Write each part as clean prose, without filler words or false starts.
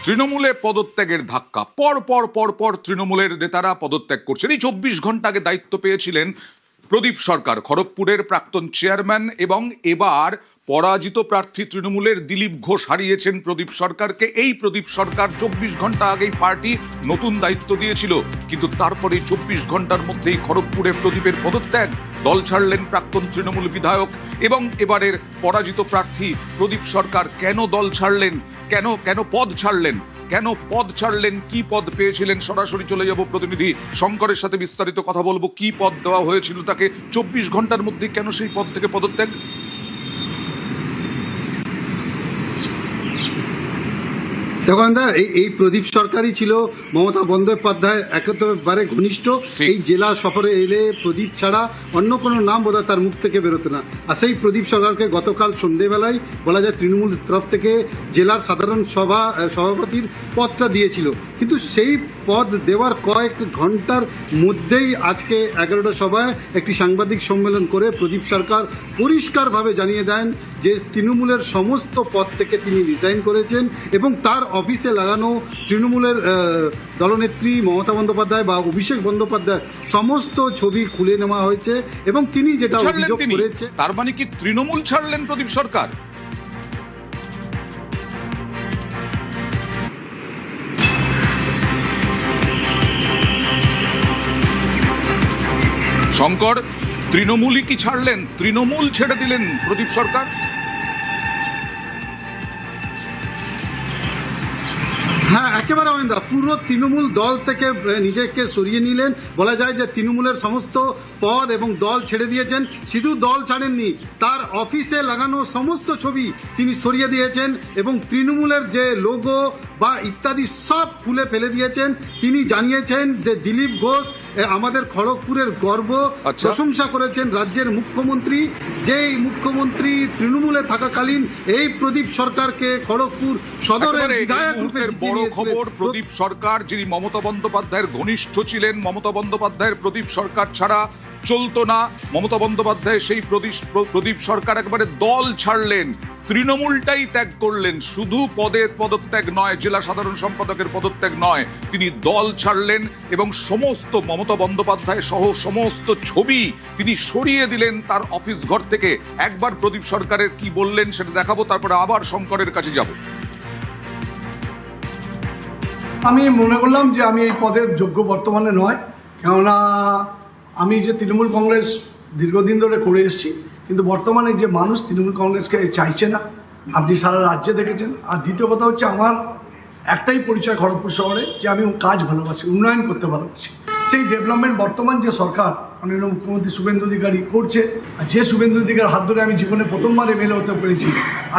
তৃণমূলে পদত্যাগের ধাক্কা পর পর পর পর তৃণমূলের নেতারা পদত্যাগ করছেন। এই 24 ঘন্টা আগে দায়িত্ব পেয়েছিলেন প্রদীপ সরকার, খড়গপুরের প্রাক্তন চেয়ারম্যান, এবং এবার পরাজিত প্রার্থী তৃণমূলের দিলীপ ঘোষ হারিয়েছেন প্রদীপ সরকারকে। এই প্রদীপ সরকার 24 ঘন্টা আগেই পার্টি নতুন দায়িত্ব দিয়েছিল, কিন্তু তারপরে 24 ঘন্টার মধ্যেই খড়গপুরে প্রদীপের পদত্যাগ, দল ছাড়লেন প্রাক্তন তৃণমূল বিধায়ক। এবং এবারের পরাজিত প্রার্থী প্রদীপ সরকার কেন দল ছাড়লেন, কেন পদ ছাড়লেন, কি পদ পেয়েছিলেন? সরাসরি চলে যাব প্রতিনিধি শঙ্করের সাথে, বিস্তারিত কথা বলবো। কি পদ দেওয়া হয়েছিল তাকে? 24 ঘন্টার মধ্যে কেন সেই পদ থেকে পদত্যাগ? দেখুন দা, এই প্রদীপ সরকারই ছিল মমতা বন্দ্যোপাধ্যায় একেবারে ঘনিষ্ঠ। এই জেলা সফরে এলে প্রদীপ ছাড়া অন্য কোনো নাম বোধহয় তার মুখ থেকে বেরোতো না। আর সেই প্রদীপ সরকারকে গতকাল সন্ধ্যেবেলায় বলা যায় তৃণমূল তরফ থেকে জেলার সাধারণ সভাপতির পদটা দিয়েছিল, কিন্তু সেই পদ দেওয়ার কয়েক ঘন্টার মধ্যেই আজকে 11টা সভায় একটি সাংবাদিক সম্মেলন করে প্রদীপ সরকার পরিষ্কারভাবে জানিয়ে দেন যে তৃণমূলের সমস্ত পদ থেকে তিনি রিজাইন করেছেন এবং তার অফিসে লাগানো তৃণমূলের দলনেত্রী মমতা বন্দ্যোপাধ্যায় বা অভিষেক বন্দ্যোপাধ্যায় সমস্ত ছবি খুলে নেওয়া হয়েছে। এবং তিনি যেটা অভিযোগ করেছে, তার মানে কি তৃণমূল ছাড়লেন প্রদীপ সরকার? শঙ্কর, তৃণমূলই কি ছাড়লেন? তৃণমূল ছেড়ে দিলেন প্রদীপ সরকার? হ্যাঁ, একেবারে অয়েন্দা পুরো তৃণমূল দল থেকে নিজেকে সরিয়ে নিলেন। বলা যায় যে তৃণমূলের সমস্ত পদ এবং দল ছেড়ে দিয়েছেন। শুধু দল ছাড়েননি, তার অফিসে লাগানো সমস্ত ছবি তিনি সরিয়ে দিয়েছেন এবং তৃণমূলের যে লোগো বা ইত্যাদি সব খুলে ফেলে দিয়েছেন। তিনি জানিয়েছেন যে দিলীপ ঘোষ আমাদের খড়গপুরের গর্ব। প্রশংসা করেছেন রাজ্যের মুখ্যমন্ত্রী, যেই মুখ্যমন্ত্রী তৃণমূলে থাকাকালীন এই প্রদীপ সরকারকে খড়গপুর সদরের বিধায়ক রূপে বড় খবর, প্রদীপ সরকার যিনি মমতা বন্দ্যোপাধ্যায়ের ঘনিষ্ঠ ছিলেন, মমতা বন্দ্যোপাধ্যায়ের প্রদীপ সরকার ছাড়া চলতো না। মমতা বন্দ্যোপাধ্যায় সেই প্রদীপ সরকার একবারে দল ছাড়লেন, তৃণমূলটাই ত্যাগ করলেন। শুধু পদত্যাগ নয়, জেলা সাধারণ সম্পাদকের পদত্যাগ নয়, তিনি দল ছাড়লেন এবং সমস্ত মমতা বন্দ্যোপাধ্যায় সহ সমস্ত ছবি তিনি সরিয়ে দিলেন তার অফিস ঘর থেকে। একবার প্রদীপ সরকারের কি বললেন সেটা দেখাবো, তারপরে আবার শঙ্করের কাছে যাব। আমি মনে করলাম যে আমি এই পদের যোগ্য বর্তমানে নয়, কেননা আমি যে তৃণমূল কংগ্রেস দীর্ঘদিন ধরে করে এসেছি, কিন্তু বর্তমানে যে মানুষ তৃণমূল কংগ্রেসকে চাইছে না, আপনি সারা রাজ্যে দেখেছেন। আর দ্বিতীয় কথা হচ্ছে, আমার একটাই পরিচয় খড়গপুর শহরে, যে আমি কাজ ভালোবাসি, উন্নয়ন করতে ভালোবাসি। সেই ডেভেলপমেন্ট বর্তমান যে সরকার মাননীয় মুখ্যমন্ত্রী শুভেন্দু অধিকারী করছে, আর যে শুভেন্দু অধিকারীর হাত ধরে আমি জীবনে প্রথমবার এমএলএ হতে পেরেছি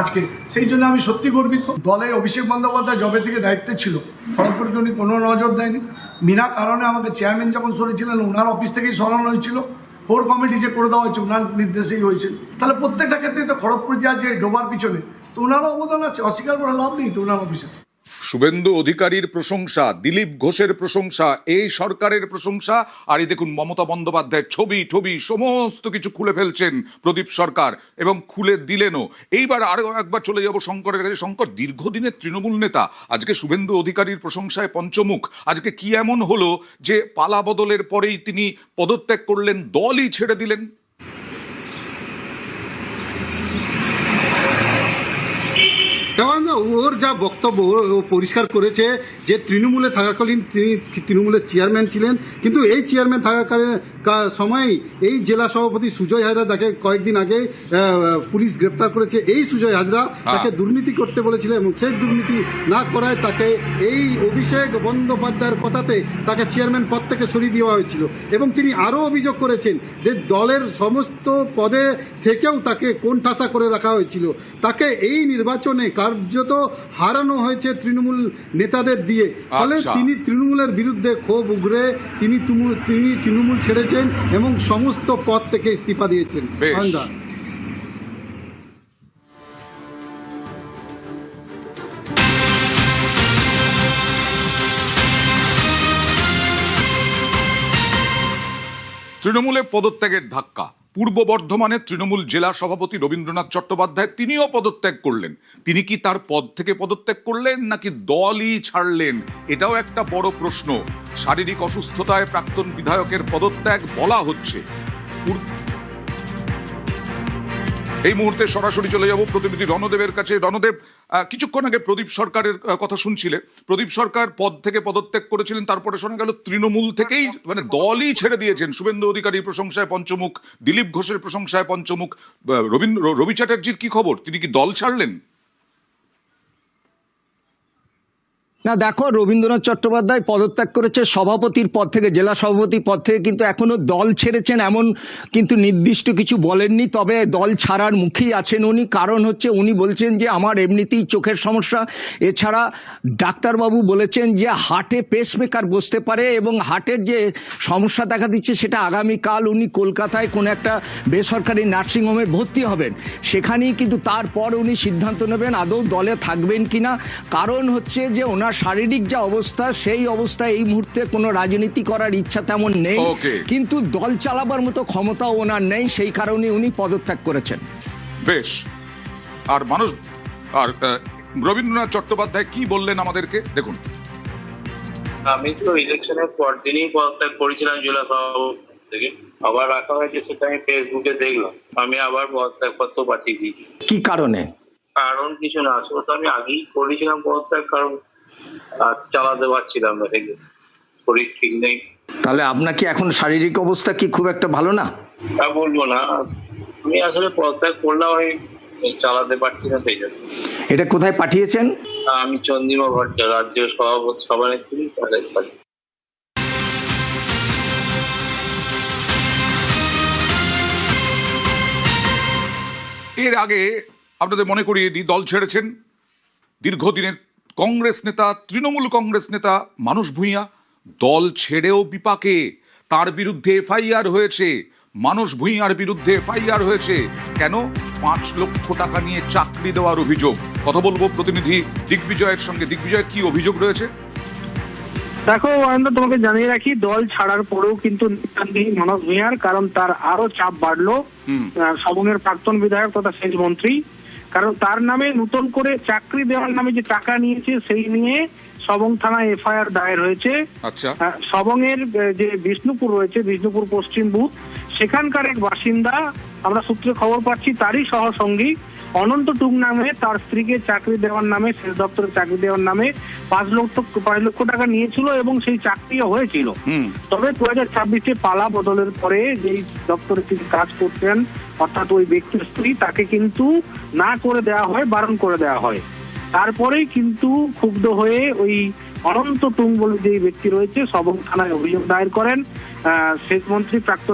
আজকে, সেই জন্য আমি সত্যি গর্বিত। দলে অভিষেক বন্দ্যোপাধ্যায় জবে থেকে দায়িত্বে ছিল, খড়গপুরের জন্য কোনো নজর দেয়নি। বিনা কারণে আমাকে চেয়ারম্যান যখন সরেছিলেন, ওনার অফিস থেকেই সরানো হয়েছিল। কোর কমিটি যে করে দেওয়া হয়েছে ওনার নির্দেশেই হয়েছিল। তাহলে প্রত্যেকটা ক্ষেত্রে তো খড়গপুর যে ডোবার পিছনে তো ওনারও অবদান আছে, অস্বীকার করে লাভ নেই তো ওনার অফিসে। শুভেন্দু অধিকারীর প্রশংসা, দিলীপ ঘোষের প্রশংসা, এই সরকারের প্রশংসা, আর এই দেখুন মমতা বন্দ্যোপাধ্যায়ের ছবি সমস্ত কিছু খুলে ফেলছেন প্রদীপ সরকার, এবং খুলে দিলেনও। এইবার আরো একবার চলে যাব শঙ্করের কাছে। শঙ্কর, দীর্ঘদিনের তৃণমূল নেতা, আজকে শুভেন্দু অধিকারীর প্রশংসায় পঞ্চমুখ। আজকে কি এমন হলো যে পালা বদলের পরেই তিনি পদত্যাগ করলেন, দলই ছেড়ে দিলেন? কারণ ওর যা বক্তব্য, ও পরিষ্কার করেছে যে তৃণমূলে থাকাকালীন তিনি তৃণমূলের চেয়ারম্যান ছিলেন, কিন্তু এই চেয়ারম্যান থাকাকালীন সময়ই এই জেলা সভাপতি সুজয় হাজরা, তাকে কয়েকদিন আগে পুলিশ গ্রেপ্তার করেছে। এই সুজয় হাজরা তাকে দুর্নীতি করতে বলেছিল এবং সেই দুর্নীতি না করায় তাকে এই অভিষেক বন্দ্যোপাধ্যায়ের কথাতে তাকে চেয়ারম্যান পদ থেকে সরিয়ে দেওয়া হয়েছিল। এবং তিনি আরও অভিযোগ করেছেন যে দলের সমস্ত পদে থেকেও তাকে কোণঠাসা করে রাখা হয়েছিল। তাকে এই নির্বাচনে কার্যত হারানো হয়েছে তৃণমূল নেতাদের দিয়ে। ফলে তিনি তৃণমূলের বিরুদ্ধে ক্ষোভ উগরে তিনি তৃণমূল ছেড়েছেন এবং সমস্ত পদ থেকে ইস্তফা দিয়েছেন। তৃণমূলে পদত্যাগের ধাক্কা পূর্ব বর্ধমানের তৃণমূল জেলা সভাপতি রবীন্দ্রনাথ চট্টোপাধ্যায় তিনিও পদত্যাগ করলেন। তিনি কি তার পদ থেকে পদত্যাগ করলেন নাকি দলই ছাড়লেন, এটাও একটা বড় প্রশ্ন। শারীরিক অসুস্থতায় প্রাক্তন বিধায়কের পদত্যাগ বলা হচ্ছে। এই মুহূর্তে সরাসরি চলে যাব প্রতিনিধি রণদেবের কাছে। রণদেব, কিছুক্ষণ আগে প্রদীপ সরকারের কথা শুনছিলে। প্রদীপ সরকার পদ থেকে পদত্যাগ করেছিলেন, তারপরে শোনা গেল তৃণমূল থেকেই মানে দলই ছেড়ে দিয়েছেন। শুভেন্দু অধিকারীর প্রশংসায় পঞ্চমুখ, দিলীপ ঘোষের প্রশংসায় পঞ্চমুখ। রবি চ্যাটার্জির কি খবর, তিনি কি দল ছাড়লেন? না দেখো, রবীন্দ্রনাথ চট্টোপাধ্যায় পদত্যাগ করেছে সভাপতির পদ থেকে, জেলা সভাপতির পদ থেকে, কিন্তু এখনো দল ছেড়েছেন এমন কিন্তু নির্দিষ্ট কিছু বলেননি। তবে দল ছাড়ার মুখেই আছেন উনি। কারণ হচ্ছে উনি বলছেন যে আমার এমনিতেই চোখের সমস্যা, এছাড়া ডাক্তারবাবু বলেছেন যে হার্টে পেসমেকার বসতে পারে এবং হার্টের যে সমস্যা দেখা দিচ্ছে সেটা আগামীকাল উনি কলকাতায় কোনো একটা বেসরকারি নার্সিংহোমে ভর্তি হবেন। সেখানেই কিন্তু তারপর উনি সিদ্ধান্ত নেবেন আদৌ দলে থাকবেন কিনা। কারণ হচ্ছে যে ওনার শারীরিক যা অবস্থা, সেই অবস্থায় এই মুহূর্তে কোনো রাজনীতি করার ইচ্ছা তেমন নেই, কিন্তু দল চালাবার মতো ক্ষমতাও ওনার নেই, সেই কারণে উনি পদত্যাগ করেছেন। বেশ, আর মানুষ আর রবীন্দ্রনাথ চট্টোপাধ্যায় কি বললেন আমাদেরকে দেখুন। আমি তো ইলেকশনের পর দিনই পদত্যাগ করেছিলাম জেলা সভাপতি থেকে, আবার রাখা হয়েছে সেটা আমি ফেসবুকে দেখলাম। আমি আবার পদত্যাগ পত্র পাঠিয়ে দিয়েছি। কি কারণে? কারণ কিছু না, আসলে তো আমি আগেই করেছিলাম পদত্যাগ, কারণ চালাতে পারছিলাম না, ঠিক শরীর ঠিক নেই। তাহলে আপনার কি এখন শারীরিক অবস্থা কি খুব একটা ভালো না? তা বলবো না, আমি আসলে পদত্যাগ করলাম, আমি চালাতে পারছি না, সেই জন্য। এটা কোথায় পাঠিয়েছেন? আমি চন্দ্রিমা ভট্টাচার্য, রাজ্য সভাপতি সভানেত্রী, তাদের কাছে। এর আগে আপনাদের মনে করিয়ে দিই, দল ছেড়েছেন দীর্ঘদিনের কংগ্রেস নেতা, তৃণমূল কংগ্রেস নেতা মানস ভূঁইয়া। দল ছেড়েও বিপাকে, তার বিরুদ্ধে এফআইআর হয়েছে। মানস ভূঁইয়ার বিরুদ্ধে এফআইআর হয়েছে কেন? 5 লক্ষ টাকা নিয়ে চাকরি দেওয়ার অভিযোগ। কথা বলবো প্রতিনিধি দিগ্বিজয়ের সঙ্গে। দিগ্বিজয়, কি অভিযোগ রয়েছে? দেখো অয়ন্ত, তোমাকে জানিয়ে রাখি, দল ছাড়ার পরেও কিন্তু নেই মানস ভূঁইয়ার, কারণ তার আরো চাপ বাড়লো। সবংয়ের প্রাক্তন বিধায়ক তথা সেচ মন্ত্রী, কারণ তার নামে নতুন করে চাকরি দেওয়ার নামে যে টাকা নিয়েছে সেই নিয়ে সবং থানায় এফআইআর দায়ের হয়েছে। আচ্ছা, সবংয়ের যে বিষ্ণুপুর রয়েছে, বিষ্ণুপুর পশ্চিম বুথ, সেখানকার এক বাসিন্দা, আমরা সূত্রে খবর পাচ্ছি তারই সহসঙ্গী অনন্ত টুং নামে তার স্ত্রীকে চাকরি দেওয়ার নামে, সেচ দপ্তরে চাকরি দেওয়ার নামে 5 লক্ষ টাকা নিয়েছিল এবং সেই চাকরিও হয়েছিল। তবে 2026-এ পালা বদলের পরে যেই দপ্তরে তিনি কাজ করতেন, অর্থাৎ ওই ব্যক্তির স্ত্রী, তাকে কিন্তু না করে দেওয়া হয়, বারণ করে দেওয়া হয়। তারপরেই কিন্তু ক্ষুব্ধ হয়ে ওই অনন্ত টুং বলে যে ব্যক্তি রয়েছে, সবং থানায় অভিযোগ দায়ের করেন সেচ মন্ত্রী প্রাক্তন